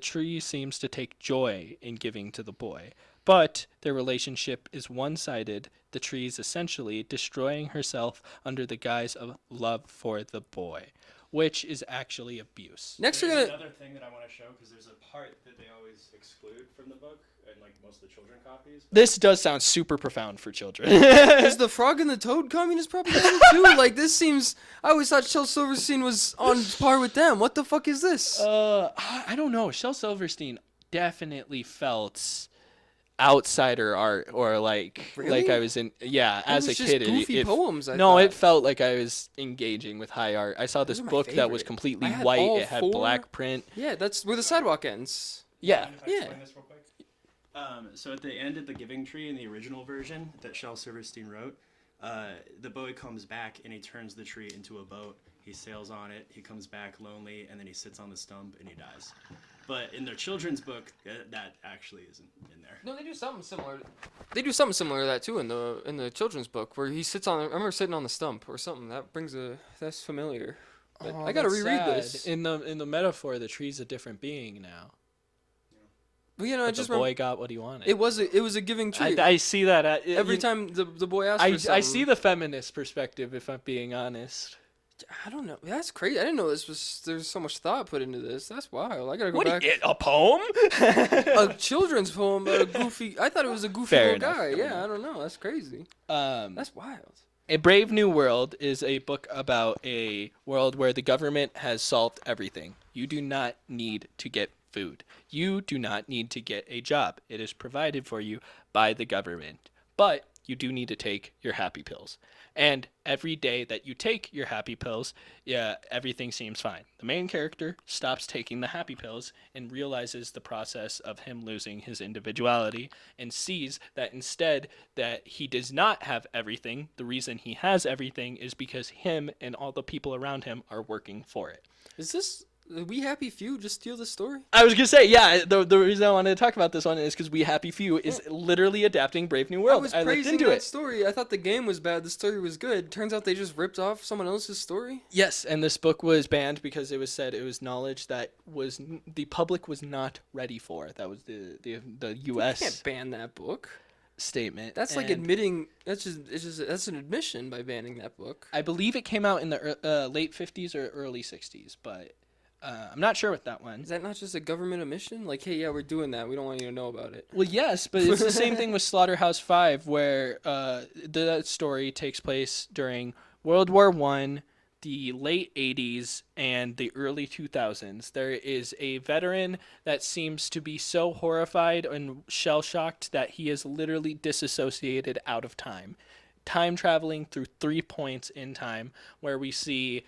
tree seems to take joy in giving to the boy, but their relationship is one-sided. The tree is essentially destroying herself under the guise of love for the boy, which is actually abuse. Next, There's we're gonna. another thing that I want to show because there's a part that they always exclude from the book and like most of the children copies. This does sound super profound for children. Is the Frog and the Toad communist propaganda too? Like this seems. I always thought Shel Silverstein was on par with them. What the fuck is this? I don't know. Shel Silverstein definitely felt outsider art, or like Really? I was in as a was just kid. goofy poems, I no, thought. it felt like I was engaging with high art. I saw this Those are my book that was favorite. completely I had white. all It had 4. black print. Yeah, that's where the sidewalk ends. Yeah. Mind if I Yeah. explain this real quick? So at the end of the Giving Tree in the original version that Shel Silverstein wrote, the boy comes back and he turns the tree into a boat. He sails on it. He comes back lonely, and then he sits on the stump and he dies. But in their children's book, that actually isn't in there. No, they do something similar. They do something similar to that too in the children's book where he sits on. I remember sitting on the stump or something. That's familiar. But I gotta that's reread sad. this. In the metaphor, the tree's a different being now. Well, you know, I But just the remember boy got what he wanted. it was a giving tree. I see that Every time the boy asked for something. I see the feminist perspective, if I'm being honest. I don't know. That's crazy. I didn't know there's so much thought put into this. That's wild. I gotta go What back. a poem? A children's poem about a goofy. I thought it was a goofy Fair little enough, guy. fair Yeah, I don't know. That's crazy. That's wild. A Brave New World is a book about a world where the government has solved everything. You do not need to get food. You do not need to get a job. It is provided for you by the government. But you do need to take your happy pills. And every day that you take your happy pills, everything seems fine. The main character stops taking the happy pills and realizes the process of him losing his individuality and sees that instead that he does not have everything, the reason he has everything is because him and all the people around him are working for it. Is this We Happy Few just steal this story? I was gonna say, the reason I wanted to talk about this one is because We Happy Few is literally adapting Brave New World. I was looked praising into that it. story. I thought the game was bad. The story was good. Turns out they just ripped off someone else's story. Yes, and this book was banned because it was said it was knowledge that was the public was not ready for. That was the You U.S. can't ban that book. statement. That's like and admitting. That's an admission by banning that book. I believe it came out in the late 50s or early 60s, but I'm not sure with that one. Is that not just a government admission? Like, hey, yeah, we're doing that. We don't want you to know about it. Well, yes, but it's the same thing with Slaughterhouse-Five, where the story takes place during World War I, the late 80s, and the early 2000s. There is a veteran that seems to be so horrified and shell-shocked that he is literally disassociated out of time. Time traveling through 3 points in time, where we see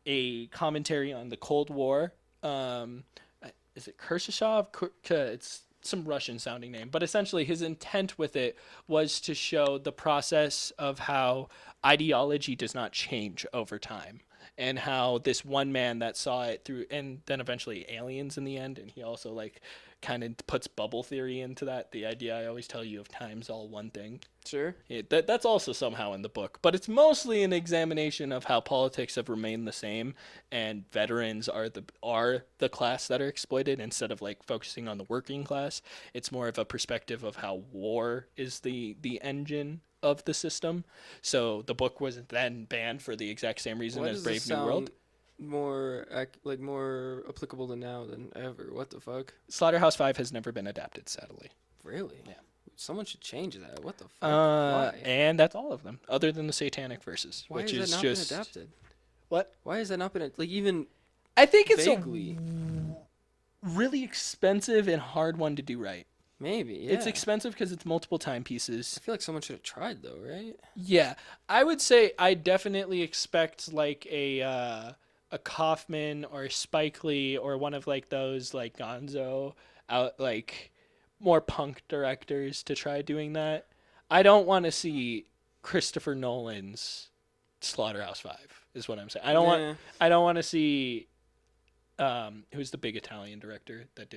a commentary on the Cold War. Is it Khrushchev? It's some Russian sounding name, but essentially his intent with it was to show the process of how ideology does not change over time, and how this one man that saw it through, and then eventually aliens in the end, and he also like kind of puts bubble theory into that, the idea I always tell you of time's all one thing. Sure. That's also somehow in the book, but it's mostly an examination of how politics have remained the same, and veterans are the class that are exploited instead of like focusing on the working class. It's more of a perspective of how war is the engine of the system. So the book was then banned for the exact same reason Why as does Brave this New World. sound more applicable to now than ever? What the fuck? Slaughterhouse-Five has never been adapted, sadly. Really? Yeah. Someone should change that. What the fuck? Why? And that's all of them, other than the Satanic Verses, Why which has is that not just been adapted? what? Why has that not been like even I think it's Vaguely. a really expensive and hard one to do right. Maybe, yeah. It's expensive because it's multiple timepieces. I feel like someone should have tried, though, right? Yeah, I would say I definitely expect like a Kaufman or a Spike Lee or one of like those like Gonzo out like more punk directors to try doing that. I don't want to see Christopher Nolan's Slaughterhouse 5 is what I'm saying. I don't want to see who's the big Italian director that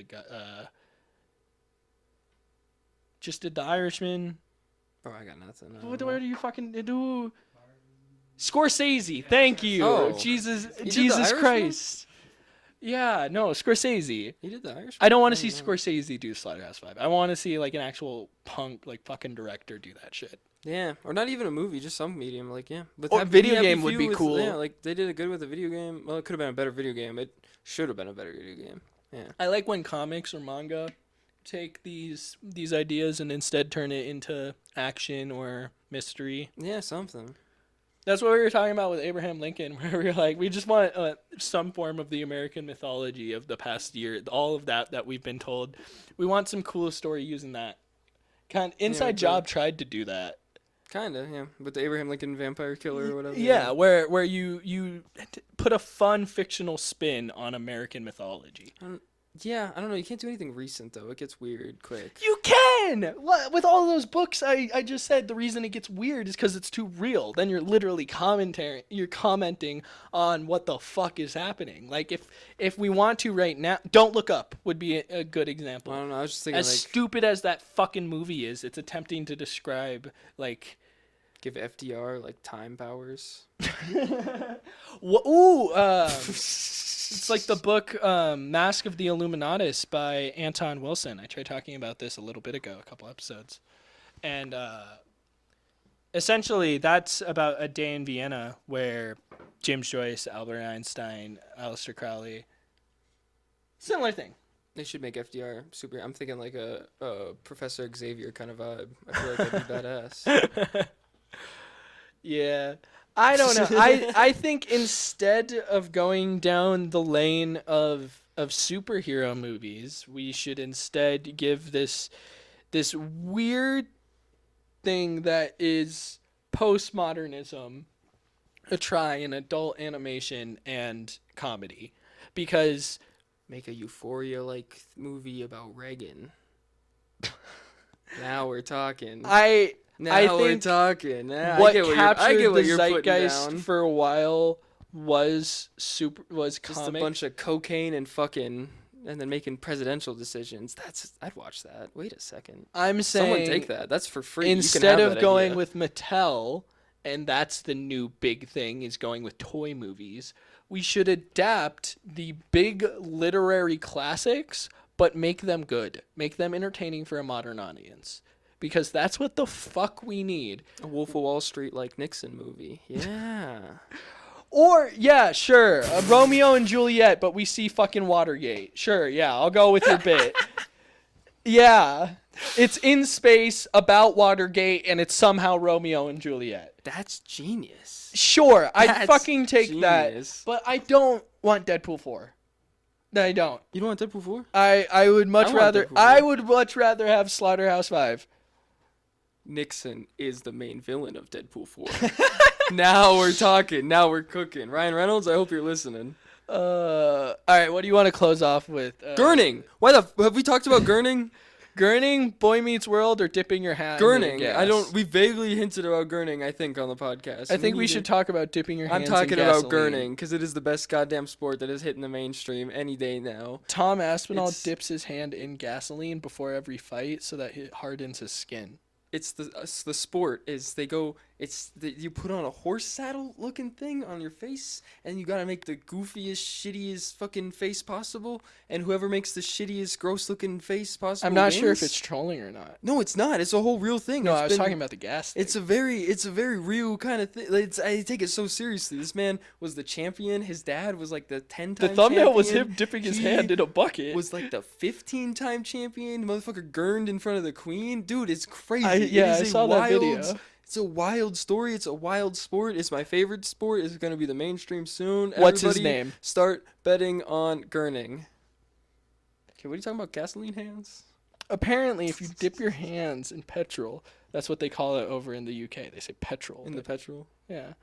just did The Irishman. Oh, I got nothing. What do you fucking do? Scorsese. Thank you. Oh. Jesus He did The Jesus Irishman? Christ. Yeah, no, Scorsese. He did The Irishman? I don't want to see know. Scorsese do Slaughterhouse 5. I want to see like an actual punk like fucking director do that shit. Yeah, or not even a movie, just some medium. Like, yeah. But Or that video Happy game would Few be with- cool. Yeah, like they did it good with a video game. Well, it could have been a better video game. It should have been a better video game. Yeah. I like when comics or manga take these ideas and instead turn it into action or mystery. Yeah, something. That's what we were talking about with Abraham Lincoln, where we were like, we just want some form of the American mythology of the past year, all of that we've been told. We want some cool story using that. Inside like Job tried to do that. Kinda, yeah. With the Abraham Lincoln vampire killer or whatever. Yeah, where you put a fun fictional spin on American mythology. Yeah, I don't know. You can't do anything recent, though. It gets weird quick. You can! With all those books, I just said the reason it gets weird is because it's too real. Then you're literally commenting on what the fuck is happening. Like, if we want to right now, Don't Look Up would be a good example. I don't know. I was just thinking, As like, stupid as that fucking movie is, it's attempting to describe, like... give FDR, like, time powers. It's like the book Mask of the Illuminatus by Anton Wilson. I tried talking about this a little bit ago, a couple episodes. And essentially that's about a day in Vienna where James Joyce, Albert Einstein, Aleister Crowley, similar thing. They should make FDR super. I'm thinking like a Professor Xavier kind of vibe. I feel like that'd be badass. Yeah. I don't know. I think instead of going down the lane of superhero movies, we should instead give this weird thing that is postmodernism a try in adult animation and comedy, because Make a Euphoria-like movie about Reagan. Now we're talking. I Now we're think talking. Now, what I get captured what the you're putting zeitgeist down. for a while was Just comic. a bunch of cocaine and fucking, and then making presidential decisions. I'd watch that. Wait a second. I'm saying Someone take that. That's for free. You can instead have of that going idea. with Mattel, and that's the new big thing, is going with toy movies. We should adapt the big literary classics, but make them good. Make them entertaining for a modern audience. Because that's what the fuck we need. A Wolf of Wall Street like Nixon movie. Yeah. Or, yeah, sure, Romeo and Juliet, but we see fucking Watergate. Sure, yeah, I'll go with your bit. Yeah, it's in space about Watergate, and it's somehow Romeo and Juliet. That's genius. Sure, I'd That's fucking take genius. that, but I don't want Deadpool 4. I don't. You don't want Deadpool 4? I would much I want rather. Deadpool 4. I would much rather have Slaughterhouse 5. Nixon is the main villain of Deadpool 4. Now we're talking. Now we're cooking. Ryan Reynolds, I hope you're listening. All right, what do you want to close off with? Gurning. Have we talked about Gurning? Gurning, Boy Meets World, or dipping your hat in the Gurning. gas? We vaguely hinted about Gurning, I think, on the podcast. I think we should talk about dipping your I'm hands talking in about gasoline. Gurning because it is the best goddamn sport that is hitting the mainstream any day now. Tom Aspinall It's- dips his hand in gasoline before every fight so that it hardens his skin. It's the sport is they go. You put on a horse saddle looking thing on your face, and you gotta make the goofiest, shittiest fucking face possible. And whoever makes the shittiest, gross looking face possible. I'm not sure if wins. it's trolling or not. No, it's not. It's a whole real thing. No, It's I was been- talking about the gas thing. It's a very real kind of thing. I take it so seriously. This man was the champion. His dad was like the 10-time The thumbnail was champion. him dipping his He hand in a bucket. Was like the 15-time champion. The motherfucker gurned in front of the queen. Dude, it's crazy. I It is saw a that wild, video. It's a wild story. It's a wild sport. It's my favorite sport. It's going to be the mainstream soon. What's his Everybody name? Start betting on Gurning. Okay, what are you talking about? Gasoline hands? Apparently, if you dip your hands in petrol, that's what they call it over in the UK. They say petrol. In the petrol? Yeah.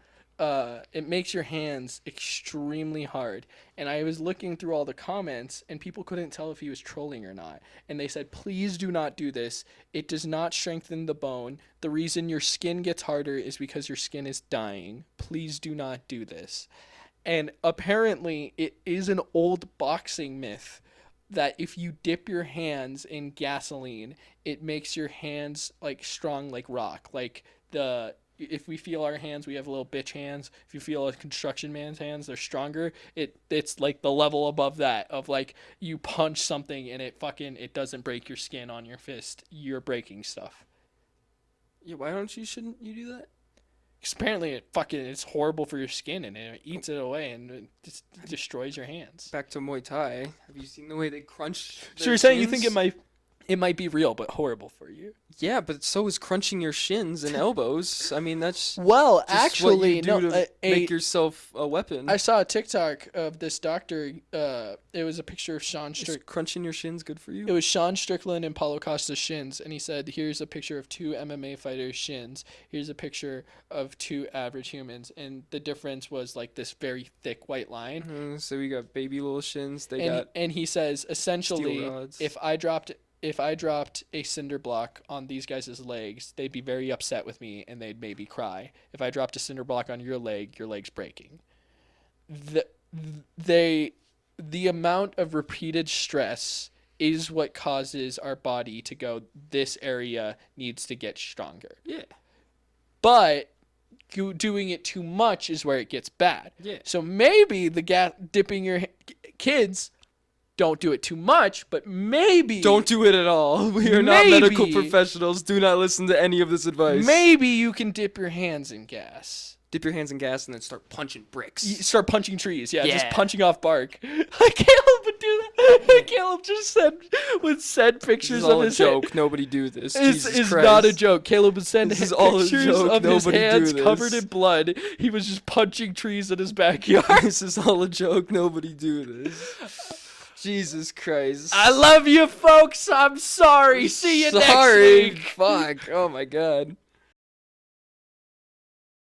It makes your hands extremely hard. And I was looking through all the comments, and people couldn't tell if he was trolling or not. And they said, please do not do this. It does not strengthen the bone. The reason your skin gets harder is because your skin is dying. Please do not do this. And apparently, it is an old boxing myth that if you dip your hands in gasoline, it makes your hands like strong like rock. Like if we feel our hands, we have little bitch hands. If you feel a construction man's hands, they're stronger. It's like the level above that of like you punch something and it doesn't break your skin on your fist. You're breaking stuff. Yeah, shouldn't you do that? 'Cause apparently it's horrible for your skin and it eats it away and it just destroys your hands. Back to Muay Thai. Have you seen the way they crunch So you're saying you think it might be real but horrible for you? Yeah, but so is crunching your shins and elbows. I mean, that's well, just actually, what you do no. to make yourself a weapon. I saw a TikTok of this doctor. It was a picture of Sean Is Strickland. crunching your shins good for you? It was Sean Strickland and Paulo Costa's shins, and he said, "Here's a picture of two MMA fighters' shins. Here's a picture of two average humans, and the difference was like this very thick white line." So we got baby little shins. And he says essentially, steel rods. if I dropped a cinder block on these guys' legs, they'd be very upset with me and they'd maybe cry. If I dropped a cinder block on your leg's breaking. The amount of repeated stress is what causes our body to go, this area needs to get stronger. Yeah. But doing it too much is where it gets bad. Yeah. So maybe dipping your kids, don't do it too much, but maybe Don't do it at all. We are not medical professionals. Do not listen to any of this advice. Maybe you can dip your hands in gas. Dip your hands in gas and then start punching bricks. You start punching trees, just Yeah. punching off bark. Caleb would do that. Caleb just would send This pictures is all of a his joke. Nobody do this. This Jesus is Christ. not a joke. Caleb would send This is all a pictures joke. of his Nobody do hands this. covered in blood. He was just punching trees in his backyard. This is all a joke. Nobody do this. Jesus Christ. I love you, folks. I'm sorry. See you next Sorry. week. Fuck. Oh my God.